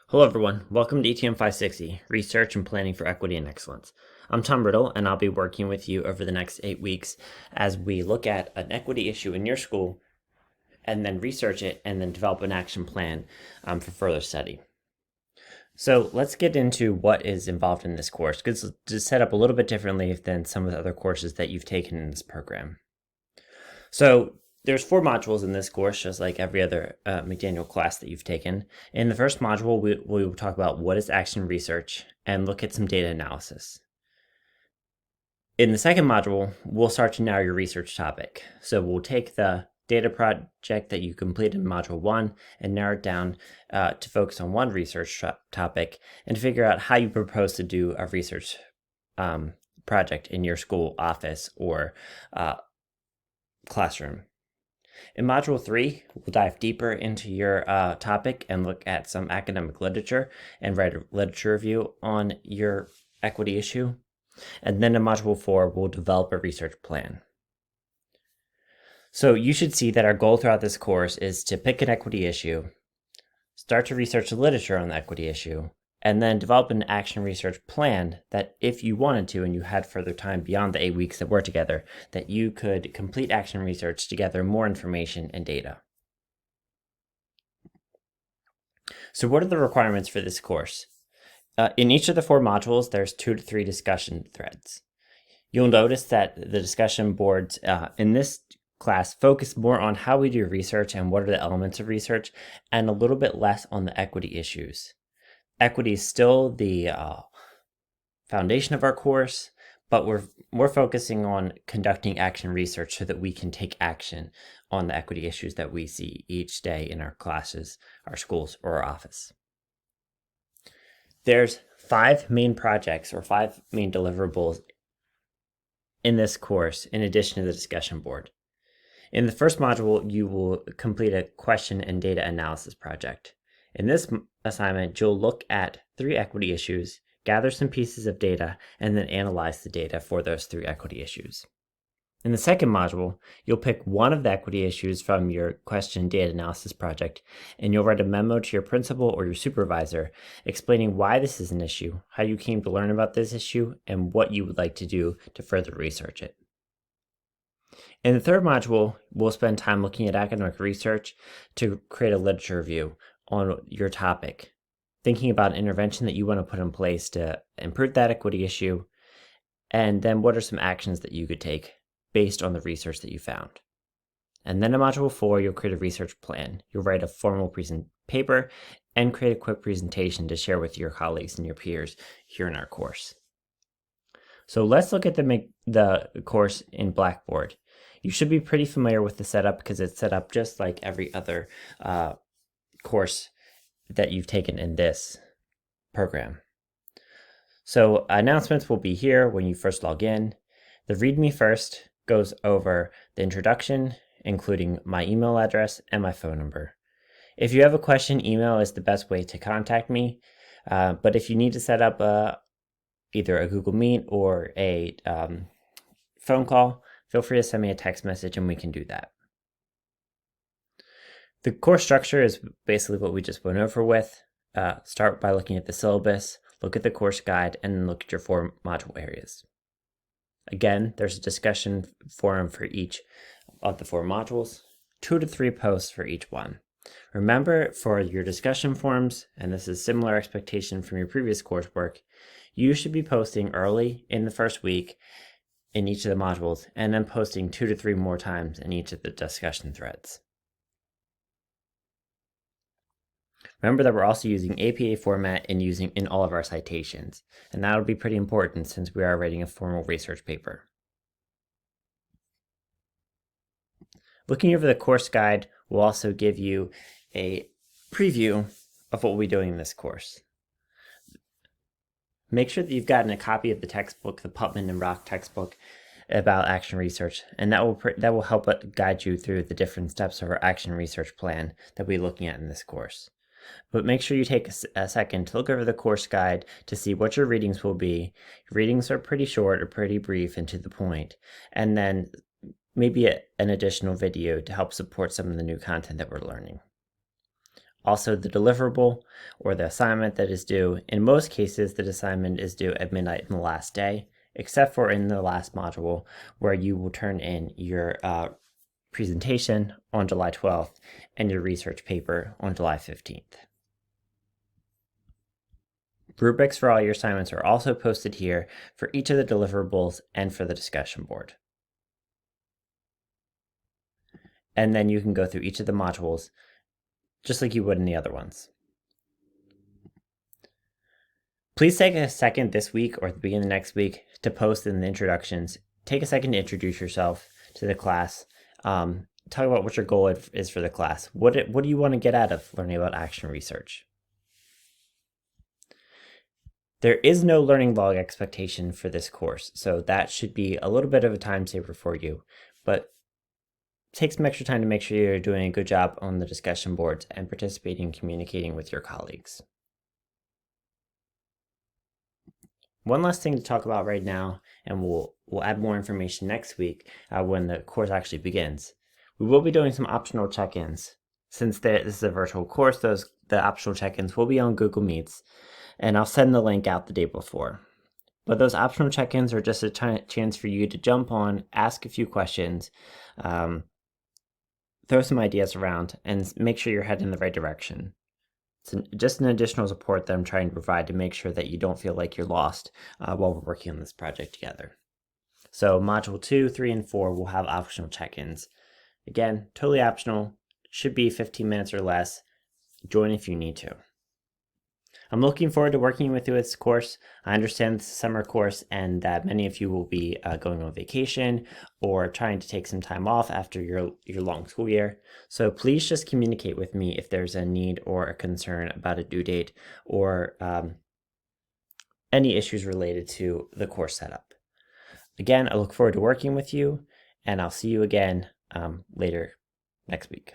Hello everyone, welcome to ETM 560, Research and Planning for Equity and Excellence. I'm Tom Riddle and I'll be working with you over the next 8 weeks as we look at an equity issue in your school and then research it and then develop an action plan for further study. So let's get into what is involved in this course, because it's set up a little bit differently than some of the other courses that you've taken in this program. So there's 4 modules in this course, just like every other McDaniel class that you've taken. In the first module, we will talk about what is action research and look at some data analysis. In the second module, we'll start to narrow your research topic. So we'll take the data project that you completed in module 1 and narrow it down to focus on one research topic and figure out how you propose to do a research project in your school office or classroom. In Module 3, we'll dive deeper into your topic and look at some academic literature and write a literature review on your equity issue. And then in Module 4, we'll develop a research plan. So you should see that our goal throughout this course is to pick an equity issue, start to research the literature on the equity issue, and then develop an action research plan that if you wanted to and you had further time beyond the 8 weeks that we're together, that you could complete action research to gather more information and data. So what are the requirements for this course? In each of the 4 modules, there's 2 to 3 discussion threads. You'll notice that the discussion boards in this class focus more on how we do research and what are the elements of research, and a little bit less on the equity issues. Equity is still the foundation of our course, but we're focusing on conducting action research so that we can take action on the equity issues that we see each day in our classes, our schools, or our office. There's 5 main projects or 5 main deliverables in this course in addition to the discussion board. In the first module, you will complete a question and data analysis project. In this assignment, you'll look at 3 equity issues, gather some pieces of data, and then analyze the data for those 3 equity issues. In the second module, you'll pick one of the equity issues from your question data analysis project, and you'll write a memo to your principal or your supervisor explaining why this is an issue, how you came to learn about this issue, and what you would like to do to further research it. In the third module, we'll spend time looking at academic research to create a literature review on your topic, thinking about an intervention that you want to put in place to improve that equity issue, and then what are some actions that you could take based on the research that you found. And then in Module 4, you'll create a research plan. You'll write a formal paper and create a quick presentation to share with your colleagues and your peers here in our course. So let's look at the course in Blackboard. You should be pretty familiar with the setup because it's set up just like every other course that you've taken in this program. So announcements will be here when you first log in. The README first goes over the introduction, including my email address and my phone number. If you have a question, email is the best way to contact me. But if you need to set up either a Google Meet or a phone call, feel free to send me a text message and we can do that. The course structure is basically what we just went over with. Start by looking at the syllabus, look at the course guide, and then look at your 4 module areas. Again, there's a discussion forum for each of the 4 modules, 2 to 3 posts for each one. Remember, for your discussion forums, and this is similar expectation from your previous coursework, you should be posting early in the first week in each of the modules, and then posting 2 to 3 more times in each of the discussion threads. Remember that we're also using APA format in all of our citations, and that'll be pretty important since we are writing a formal research paper. Looking over the course guide will also give you a preview of what we'll be doing in this course. Make sure that you've gotten a copy of the textbook, the Putman and Rock textbook about action research, and that will help guide you through the different steps of our action research plan that we'll be looking at in this course. But make sure you take a second to look over the course guide to see what your readings will be. Readings are pretty short or pretty brief and to the point, and then maybe an additional video to help support some of the new content that we're learning. also the deliverable or the assignment that is due. In most cases, the assignment is due at midnight on the last day, except for in the last module where you will turn in your presentation on July 12th and your research paper on July 15th. Rubrics for all your assignments are also posted here for each of the deliverables and for the discussion board. And then you can go through each of the modules just like you would in the other ones. Please take a second this week or at the beginning of next week to post in the introductions. Take a second to introduce yourself to the class. Talk about what your goal is for the class. What do you want to get out of learning about action research? There is no learning log expectation for this course, so that should be a little bit of a time saver for you. But take some extra time to make sure you're doing a good job on the discussion boards and participating and communicating with your colleagues. One last thing to talk about right now, and we'll add more information next week when the course actually begins. We will be doing some optional check-ins. Since this is a virtual course, the optional check-ins will be on Google Meets, and I'll send the link out the day before. But those optional check-ins are just a chance for you to jump on, ask a few questions, throw some ideas around, and make sure you're heading in the right direction. It's just an additional support that I'm trying to provide to make sure that you don't feel like you're lost while we're working on this project together. So Module 2, 3, and 4 will have optional check-ins. Again, totally optional, should be 15 minutes or less. Join if you need to. I'm looking forward to working with you with this course. I understand it's a summer course and that many of you will be going on vacation or trying to take some time off after your long school year. So please just communicate with me if there's a need or a concern about a due date or any issues related to the course setup. Again, I look forward to working with you, and I'll see you again later next week.